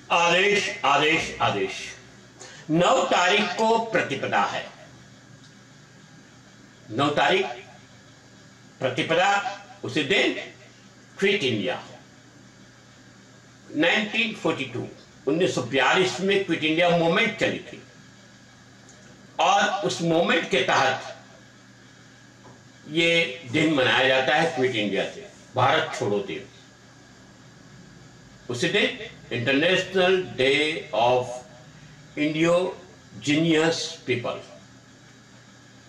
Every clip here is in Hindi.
आदेश आदेश आदेश। 9 तारीख को प्रतिपदा है। 9 तारीख प्रतिपदा, उसी दिन क्विट इंडिया 1942 1942 में क्विट इंडिया मूवमेंट चली थी और उस मूवमेंट के तहत ये दिन मनाया जाता है क्विट इंडिया डे, भारत छोड़ो दिन। उसी दिन international day of indigenous people.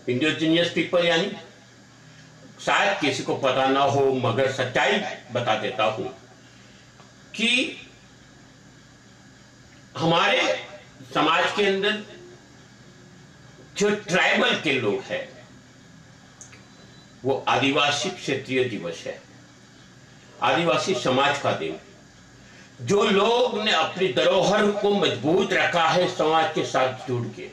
Indigenous people यानी, शायद किसी को पता ना हो मगर सच्चाई बता देता हूं कि हमारे समाज के अंदर जो ट्राइबल के लोग हैं वो आदिवासी क्षेत्रीय दिवस है, आदिवासी समाज का दिन। जो लोग ने अपनी धरोहर को मजबूत रखा है समाज के साथ जुड़ के,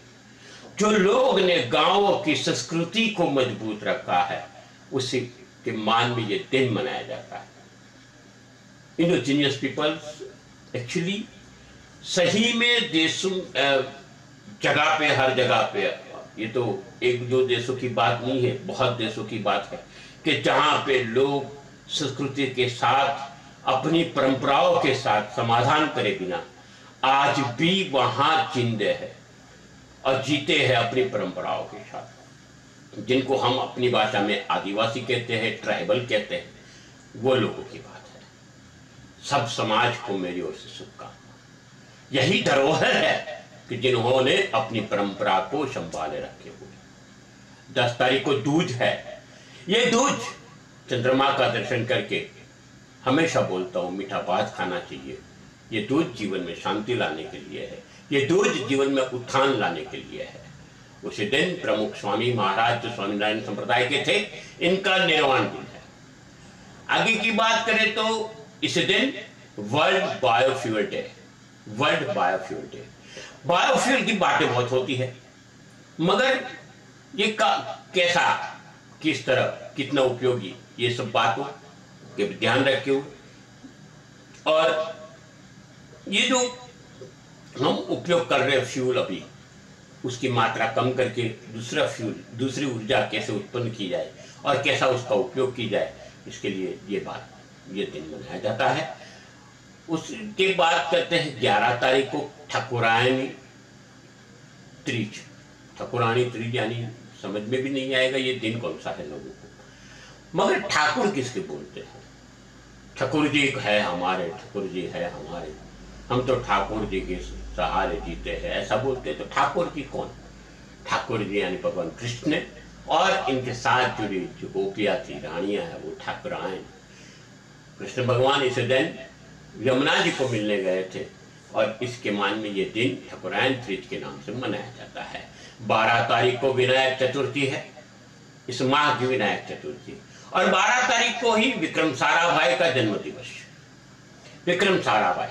जो लोग ने गांवों की संस्कृति को मजबूत रखा है, उसी के मान में ये दिन मनाया जाता है। इंडियोजीनियस पीपल्स एक्चुअली सही में देशों जगह पे, हर जगह पे, ये तो एक दो देशों की बात नहीं है, बहुत देशों की बात है कि जहां पे लोग संस्कृति के साथ, अपनी परंपराओं के साथ समाधान करे बिना आज भी वहां जिंदे है और जीते हैं अपनी परंपराओं के साथ, जिनको हम अपनी भाषा में आदिवासी कहते हैं, ट्राइबल कहते हैं, वो लोगों की बात है। सब समाज को मेरी ओर से शुभकामनाएं। यही धरोहर है कि जिन्होंने अपनी परंपरा को संभाले रखे हुए। 10 तारीख को दूज है। ये दूज चंद्रमा का दर्शन करके हमेशा बोलता हूं मीठा भात खाना चाहिए। ये दूज जीवन में शांति लाने के लिए है, ये दूज जीवन में उत्थान लाने के लिए है। उसी दिन प्रमुख स्वामी महाराज जो स्वामीनारायण संप्रदाय के थे, इनका निर्वाण दिन है। आगे की बात करें तो इस दिन world biofuel day, world biofuel day. Biofuel की बातें बहुत होती है मगर ये कैसा, किस तरह, कितना उपयोगी, ये सब बातों के ध्यान रखे हुए, और ये जो हम उपयोग कर रहे हैं फ्यूल अभी, उसकी मात्रा कम करके दूसरा फ्यूल, दूसरी ऊर्जा कैसे उत्पन्न की जाए और कैसा उसका उपयोग की जाए, इसके लिए ये दिन मनाया जाता है। उसके बाद कहते हैं 11 तारीख को ठाकुरायनी तीज। ठाकुरानी तीज यानी समझ में भी नहीं आएगा ये दिन कौन सा है लोगों को, मगर ठाकुर किसके बोलते हैं? ठाकुर जी है हमारे, ठाकुर जी है हमारे, हम तो ठाकुर जी के सहारे जीते हैं, ऐसा बोलते हैं। तो ठाकुर जी कौन? ठाकुर जी यानी भगवान कृष्ण, और इनके साथ जुड़ी जो गोपियां थी, रानियां हैं, वो ठाकुरायन। कृष्ण भगवान इस दिन यमुना जी को मिलने गए थे और इसके मान में ये दिन ठाकुरायन तीज के नाम से मनाया जाता है। 12 तारीख को विनायक चतुर्थी है, इस माह की विनायक चतुर्थी, और 12 तारीख को ही विक्रम साराभाई का जन्म दिवस। विक्रम साराभाई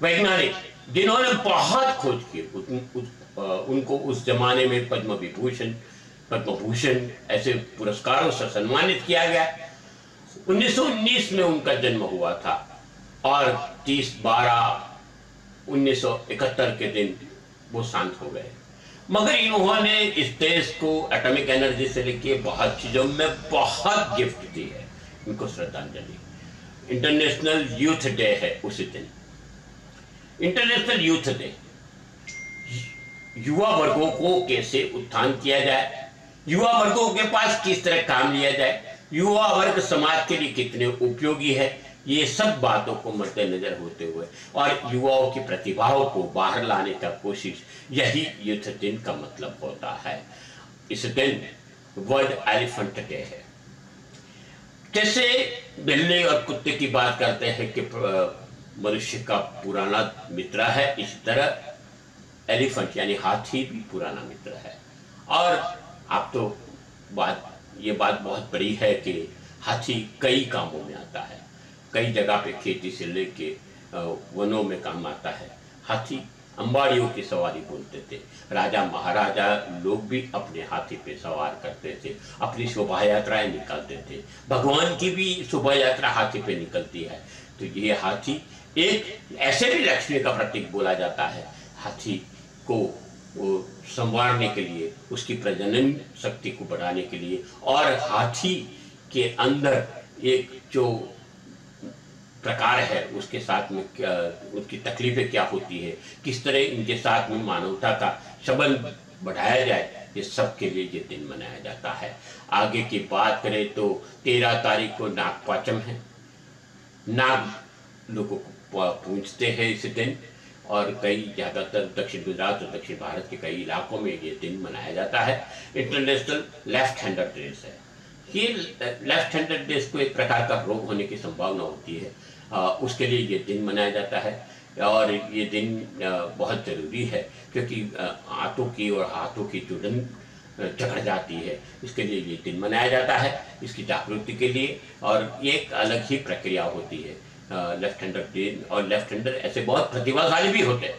वैज्ञानिक जिन्होंने बहुत खोज की, उनको उस जमाने में पद्म विभूषण, पद्म भूषण ऐसे पुरस्कारों से सम्मानित किया गया। 1919 में उनका जन्म हुआ था और 30/12/1971 के दिन वो शांत हो गए। मगर इन्होंने इस देश को एटॉमिक एनर्जी से लेके बहुत चीजों में बहुत गिफ्ट दी है। इनको श्रद्धांजलि। इंटरनेशनल यूथ डे है उसी दिन। इंटरनेशनल यूथ डे, युवा वर्गों को कैसे उत्थान किया जाए, युवा वर्गों के पास किस तरह काम लिया जाए, युवा वर्ग समाज के लिए कितने उपयोगी है, ये सब बातों को मद्देनजर होते हुए और युवाओं की प्रतिभाओं को बाहर लाने का कोशिश, यही यूथ दिन का मतलब होता है। इस दिन वर्ल्ड एलिफेंट डे है। जैसे बिल्ली और कुत्ते की बात करते हैं कि मनुष्य का पुराना मित्र है, इसी तरह एलिफेंट यानी हाथी भी पुराना मित्र है। और आप तो ये बात बहुत बड़ी है कि हाथी कई कामों में आता है, कई जगह पे खेती से लेके वनों में काम आता है। हाथी अंबाड़ियों की सवारी बोलते थे। राजा महाराजा लोग भी अपने हाथी पे सवार करते थे, अपनी शोभा यात्राएं निकालते थे। भगवान की भी शोभा यात्रा हाथी पे निकलती है। तो ये हाथी एक ऐसे भी लक्ष्मी का प्रतीक बोला जाता है। हाथी को संवारने के लिए, उसकी प्रजनन शक्ति को बढ़ाने के लिए, और हाथी के अंदर एक जो प्रकार है उसके साथ में क्या, उसकी तकलीफें क्या होती है, किस तरह इनके साथ में मानवता का संबंध बढ़ाया जाए, ये सब के लिए ये दिन मनाया जाता है। आगे की बात करें तो 13 तारीख को नागपांचम है। नाग लोगों को पूजते हैं इस दिन, और कई ज़्यादातर दक्षिण गुजरात और दक्षिण भारत के कई इलाकों में ये दिन मनाया जाता है। इंटरनेशनल लेफ्ट हैंडर डेज है। ये लेफ्ट हैंडर डेज को एक प्रकार का रोग होने की संभावना होती है, उसके लिए ये दिन मनाया जाता है। और ये दिन बहुत ज़रूरी है क्योंकि हाथों की और हाथों की जुड़न जकड़ जाती है, इसके लिए ये दिन मनाया जाता है, इसकी जागृति के लिए। और ये एक अलग ही प्रक्रिया होती है लेफ्ट हैंडर डे। और लेफ्ट हैंडर ऐसे बहुत प्रतिभाशाली भी होते हैं।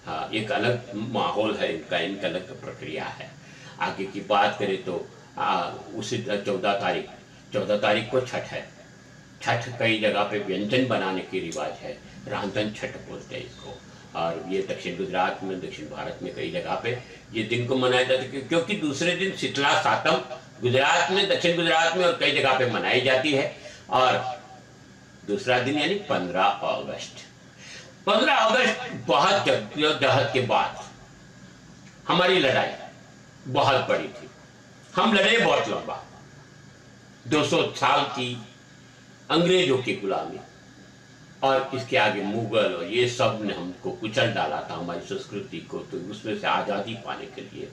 हाँ, एक अलग माहौल है इनका अलग प्रक्रिया है। आगे की बात करें तो उसी 14 तारीख को छठ है। छठ कई जगह पे व्यंजन बनाने की रिवाज है, रांधन छठ बोलते हैं इसको। और ये दक्षिण गुजरात में, दक्षिण भारत में कई जगह पे ये दिन को मनाया जाता है, क्योंकि दूसरे दिन शीतला सातम गुजरात में, दक्षिण गुजरात में और कई जगह पे मनाई जाती है। और दूसरा दिन यानी 15 अगस्त। 15 अगस्त बहुत जद्दोजहद के बाद हमारी लड़ाई बहुत बड़ी थी। हम लड़े बहुत लंबा, 200 साल की अंग्रेजों की गुलामी, और इसके आगे मुगल और ये सब ने हमको कुचल डाला था, हमारी संस्कृति को। तो उसमें से आज़ादी पाने के लिए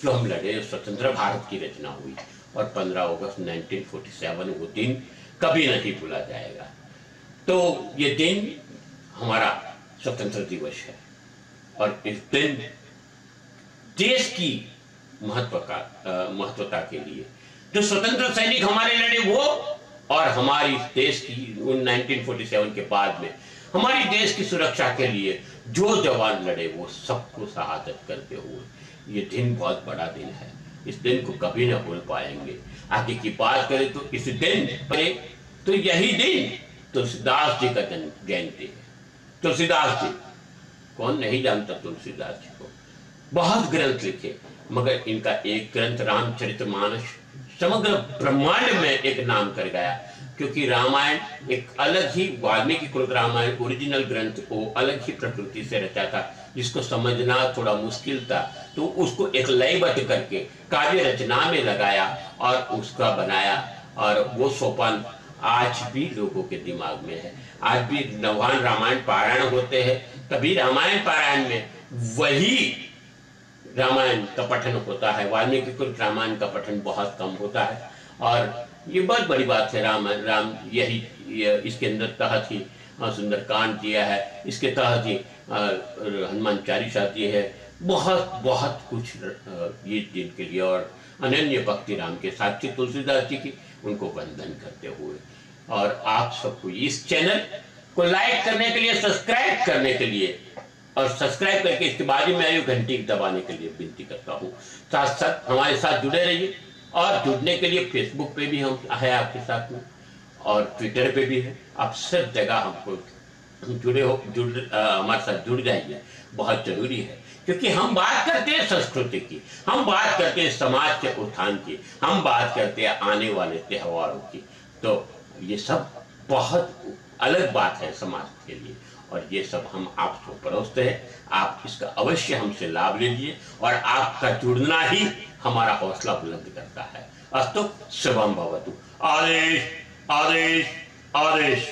जो हम लड़े, स्वतंत्र भारत की रचना हुई। और 15 अगस्त 1947 वो दिन कभी नहीं भूला जाएगा। तो ये दिन हमारा स्वतंत्र दिवस है, और इस दिन देश की महत्वता के लिए जो स्वतंत्र सैनिक हमारे लड़े वो, और हमारी देश की 1947 के बाद में हमारी देश की सुरक्षा के लिए जो जवान लड़े वो सबको शहादत करते हुए, ये दिन बहुत बड़ा दिन है। इस दिन को कभी ना भूल पाएंगे। आगे की बात करें तो इस दिन तो यही दिन तुलसीदास जी का जयंती है। तुलसीदास जी, कौन नहीं जानता तुलसीदास जी को। बहुत ग्रंथ लिखे, मगर इनका एक ग्रंथ रामचरितमानस समग्र ब्रह्मांड में एक नाम कर गया, क्योंकि रामायण एक अलग ही, वाल्मीकि कृत रामायण ओरिजिनल ग्रंथ को अलग ही प्रकृति से रचा था, जिसको समझना थोड़ा मुश्किल था। तो उसको एक लयबद्ध करके काव्य रचना में लगाया और उसका बनाया, और वो सोपान आज भी लोगों के दिमाग में है। आज भी नवान रामायण पारायण होते हैं, तभी रामायण पारायण में वही रामायण का पठन होता है। वाल्मीकि कृत रामायण का पठन बहुत कम होता है, और ये बहुत बड़ी बात है। राम यही इसके अंदर तहत ही सुंदरकांड दिया है, इसके तहत ही हनुमान चालीसा दी है। बहुत कुछ ये दिन के लिए, और अनन्य भक्ति राम के साक्षी तुलसीदास जी की, उनको वंदन करते हुए, और आप सबको इस चैनल को लाइक करने के लिए, सब्सक्राइब करने के लिए, और सब्सक्राइब करके इसके बाजू में आयु घंटी दबाने के लिए विनती करता हूँ। साथ साथ हमारे साथ जुड़े रहिए, और जुड़ने के लिए फेसबुक पे भी हम है आपके साथ में, और ट्विटर पे भी है। आप सब जगह हमको हमारे साथ जुड़ जाइए, बहुत जरूरी है। क्योंकि हम बात करते हैं संस्कृति की, हम बात करते हैं समाज के उत्थान की, हम बात करते हैं आने वाले त्योहारों की। तो ये सब बहुत अलग बात है समाज के लिए, और ये सब हम आपको परोसते हैं। आप इसका अवश्य हमसे लाभ लीजिए, और आपका जुड़ना ही हमारा हौसला बुलंद करता है। अस्तु शुभम भवतु। आदेश आदेश आदेश।